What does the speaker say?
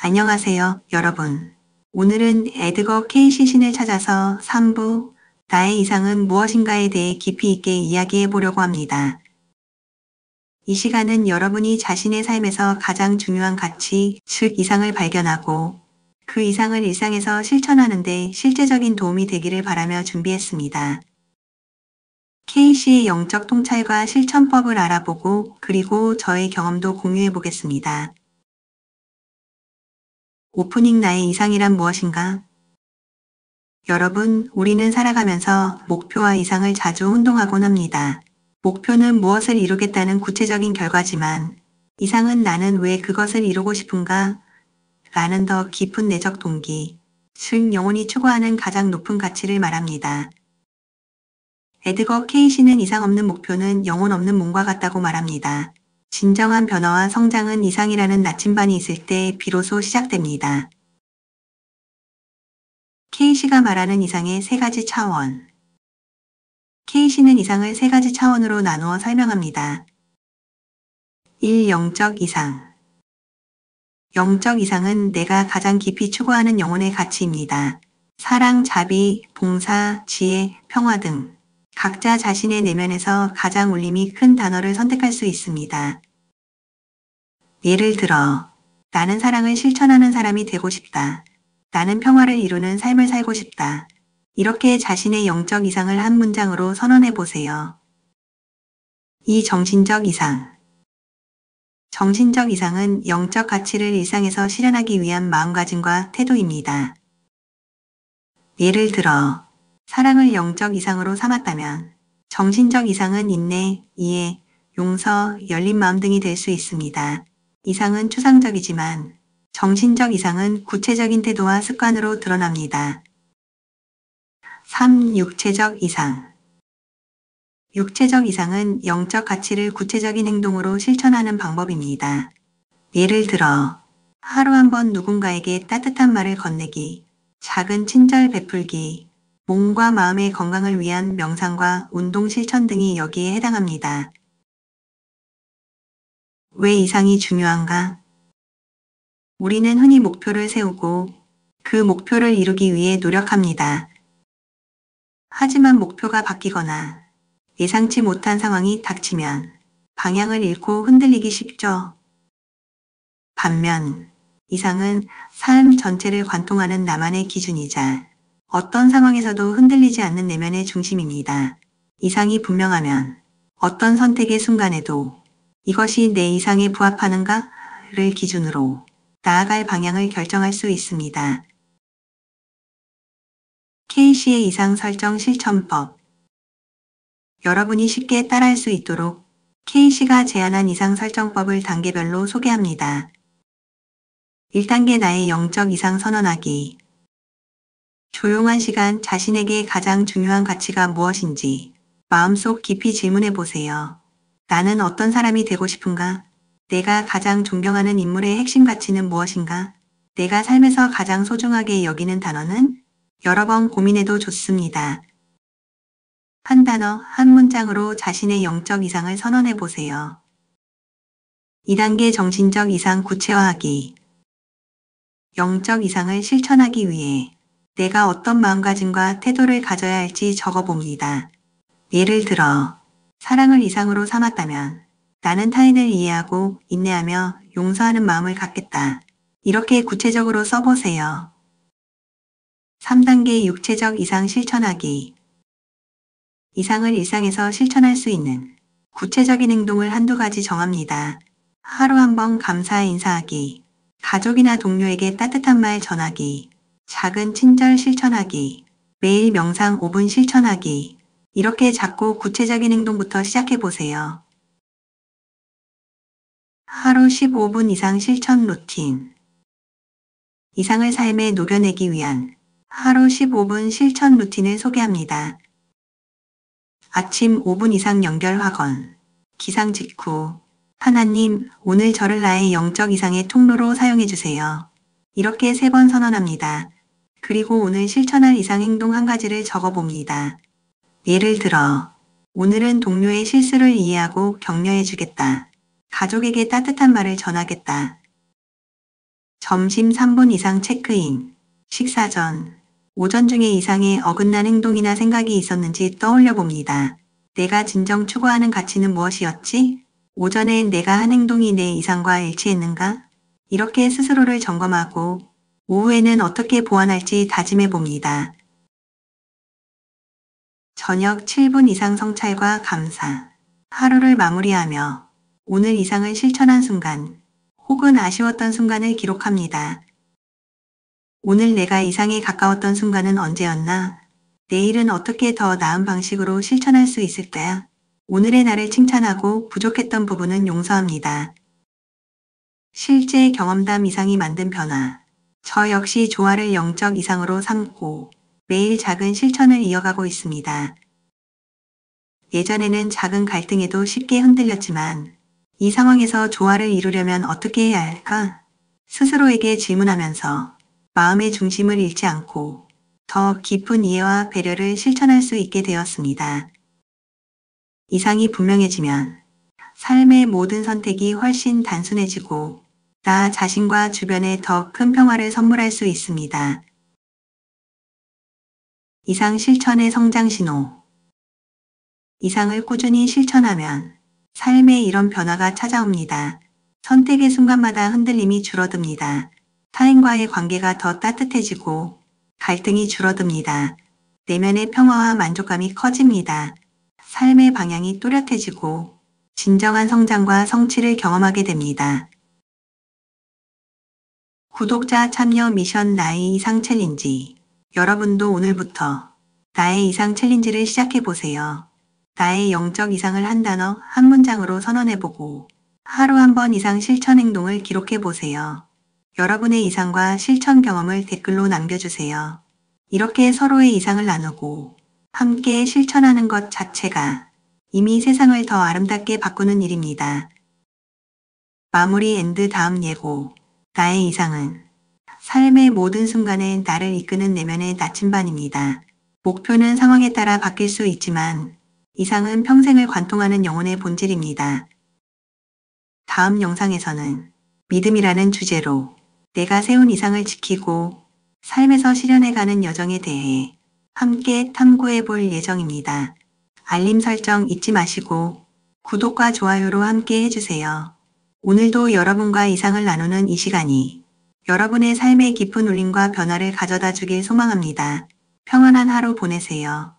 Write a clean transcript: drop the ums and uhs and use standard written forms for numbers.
안녕하세요, 여러분. 오늘은 에드거 케이시 신을 찾아서 3부, 나의 이상은 무엇인가에 대해 깊이 있게 이야기해 보려고 합니다. 이 시간은 여러분이 자신의 삶에서 가장 중요한 가치, 즉 이상을 발견하고 그 이상을 일상에서 실천하는 데 실제적인 도움이 되기를 바라며 준비했습니다. 케이시의 영적 통찰과 실천법을 알아보고 그리고 저의 경험도 공유해 보겠습니다. 오프닝 나의 이상이란 무엇인가? 여러분, 우리는 살아가면서 목표와 이상을 자주 혼동하곤 합니다. 목표는 무엇을 이루겠다는 구체적인 결과지만 이상은 나는 왜 그것을 이루고 싶은가? 라는 더 깊은 내적 동기, 즉 영혼이 추구하는 가장 높은 가치를 말합니다. 에드거 케이시는 이상 없는 목표는 영혼 없는 몸과 같다고 말합니다. 진정한 변화와 성장은 이상이라는 나침반이 있을 때 비로소 시작됩니다. 케이시가 말하는 이상의 세 가지 차원. 케이시는 이상을 세 가지 차원으로 나누어 설명합니다. 1. 영적 이상. 영적 이상은 내가 가장 깊이 추구하는 영혼의 가치입니다. 사랑, 자비, 봉사, 지혜, 평화 등 각자 자신의 내면에서 가장 울림이 큰 단어를 선택할 수 있습니다. 예를 들어, 나는 사랑을 실천하는 사람이 되고 싶다. 나는 평화를 이루는 삶을 살고 싶다. 이렇게 자신의 영적 이상을 한 문장으로 선언해 보세요. 2. 정신적 이상. 정신적 이상은 영적 가치를 일상에서 실현하기 위한 마음가짐과 태도입니다. 예를 들어, 사랑을 영적 이상으로 삼았다면 정신적 이상은 인내, 이해, 용서, 열린 마음 등이 될 수 있습니다. 이상은 추상적이지만 정신적 이상은 구체적인 태도와 습관으로 드러납니다. 3. 육체적 이상. 육체적 이상은 영적 가치를 구체적인 행동으로 실천하는 방법입니다. 예를 들어, 하루 한 번 누군가에게 따뜻한 말을 건네기, 작은 친절 베풀기, 몸과 마음의 건강을 위한 명상과 운동 실천 등이 여기에 해당합니다. 왜 이상이 중요한가? 우리는 흔히 목표를 세우고 그 목표를 이루기 위해 노력합니다. 하지만 목표가 바뀌거나 예상치 못한 상황이 닥치면 방향을 잃고 흔들리기 쉽죠. 반면 이상은 삶 전체를 관통하는 나만의 기준이자 어떤 상황에서도 흔들리지 않는 내면의 중심입니다. 이상이 분명하면 어떤 선택의 순간에도 이것이 내 이상에 부합하는가를 기준으로 나아갈 방향을 결정할 수 있습니다. 케이시의 이상 설정 실천법. 여러분이 쉽게 따라할 수 있도록 케이시가 제안한 이상 설정법을 단계별로 소개합니다. 1단계 나의 영적 이상 선언하기. 조용한 시간 자신에게 가장 중요한 가치가 무엇인지 마음속 깊이 질문해 보세요. 나는 어떤 사람이 되고 싶은가? 내가 가장 존경하는 인물의 핵심 가치는 무엇인가? 내가 삶에서 가장 소중하게 여기는 단어는? 여러 번 고민해도 좋습니다. 한 단어, 한 문장으로 자신의 영적 이상을 선언해 보세요. 2단계 정신적 이상 구체화하기. 영적 이상을 실천하기 위해 내가 어떤 마음가짐과 태도를 가져야 할지 적어봅니다. 예를 들어, 사랑을 이상으로 삼았다면 나는 타인을 이해하고 인내하며 용서하는 마음을 갖겠다. 이렇게 구체적으로 써보세요. 3단계 육체적 이상 실천하기. 이상을 일상에서 실천할 수 있는 구체적인 행동을 한두 가지 정합니다. 하루 한 번 감사 인사하기, 가족이나 동료에게 따뜻한 말 전하기, 작은 친절 실천하기, 매일 명상 5분 실천하기. 이렇게 작고 구체적인 행동부터 시작해 보세요. 하루 15분 이상 실천 루틴. 이상을 삶에 녹여내기 위한 하루 15분 실천 루틴을 소개합니다. 아침 5분 이상 연결 확언. 기상 직후. 하나님, 오늘 저를 나의 영적 이상의 통로로 사용해 주세요. 이렇게 3번 선언합니다. 그리고 오늘 실천할 이상 행동 한 가지를 적어봅니다. 예를 들어, 오늘은 동료의 실수를 이해하고 격려해 주겠다. 가족에게 따뜻한 말을 전하겠다. 점심 3분 이상 체크인. 식사 전. 오전 중에 이상의 어긋난 행동이나 생각이 있었는지 떠올려 봅니다. 내가 진정 추구하는 가치는 무엇이었지? 오전에 내가 한 행동이 내 이상과 일치했는가? 이렇게 스스로를 점검하고 오후에는 어떻게 보완할지 다짐해 봅니다. 저녁 7분 이상 성찰과 감사. 하루를 마무리하며 오늘 이상을 실천한 순간 혹은 아쉬웠던 순간을 기록합니다. 오늘 내가 이상에 가까웠던 순간은 언제였나? 내일은 어떻게 더 나은 방식으로 실천할 수 있을까? 오늘의 나를 칭찬하고 부족했던 부분은 용서합니다. 실제 경험담 이상이 만든 변화. 저 역시 조화를 영적 이상으로 삼고 매일 작은 실천을 이어가고 있습니다. 예전에는 작은 갈등에도 쉽게 흔들렸지만 이 상황에서 조화를 이루려면 어떻게 해야 할까? 스스로에게 질문하면서 마음의 중심을 잃지 않고 더 깊은 이해와 배려를 실천할 수 있게 되었습니다. 이상이 분명해지면 삶의 모든 선택이 훨씬 단순해지고 나 자신과 주변에 더 큰 평화를 선물할 수 있습니다. 이상 실천의 성장 신호. 이상을 꾸준히 실천하면 삶에 이런 변화가 찾아옵니다. 선택의 순간마다 흔들림이 줄어듭니다. 타인과의 관계가 더 따뜻해지고 갈등이 줄어듭니다. 내면의 평화와 만족감이 커집니다. 삶의 방향이 또렷해지고 진정한 성장과 성취를 경험하게 됩니다. 구독자 참여 미션 나의 이상 챌린지. 여러분도 오늘부터 나의 이상 챌린지를 시작해보세요. 나의 영적 이상을 한 단어, 한 문장으로 선언해보고 하루 한 번 이상 실천 행동을 기록해보세요. 여러분의 이상과 실천 경험을 댓글로 남겨주세요. 이렇게 서로의 이상을 나누고 함께 실천하는 것 자체가 이미 세상을 더 아름답게 바꾸는 일입니다. 마무리 앤드 다음 예고. 나의 이상은 삶의 모든 순간에 나를 이끄는 내면의 나침반입니다. 목표는 상황에 따라 바뀔 수 있지만 이상은 평생을 관통하는 영혼의 본질입니다. 다음 영상에서는 믿음이라는 주제로 내가 세운 이상을 지키고 삶에서 실현해가는 여정에 대해 함께 탐구해 볼 예정입니다. 알림 설정 잊지 마시고 구독과 좋아요로 함께 해주세요. 오늘도 여러분과 이상을 나누는 이 시간이 여러분의 삶에 깊은 울림과 변화를 가져다 주길 소망합니다. 평안한 하루 보내세요.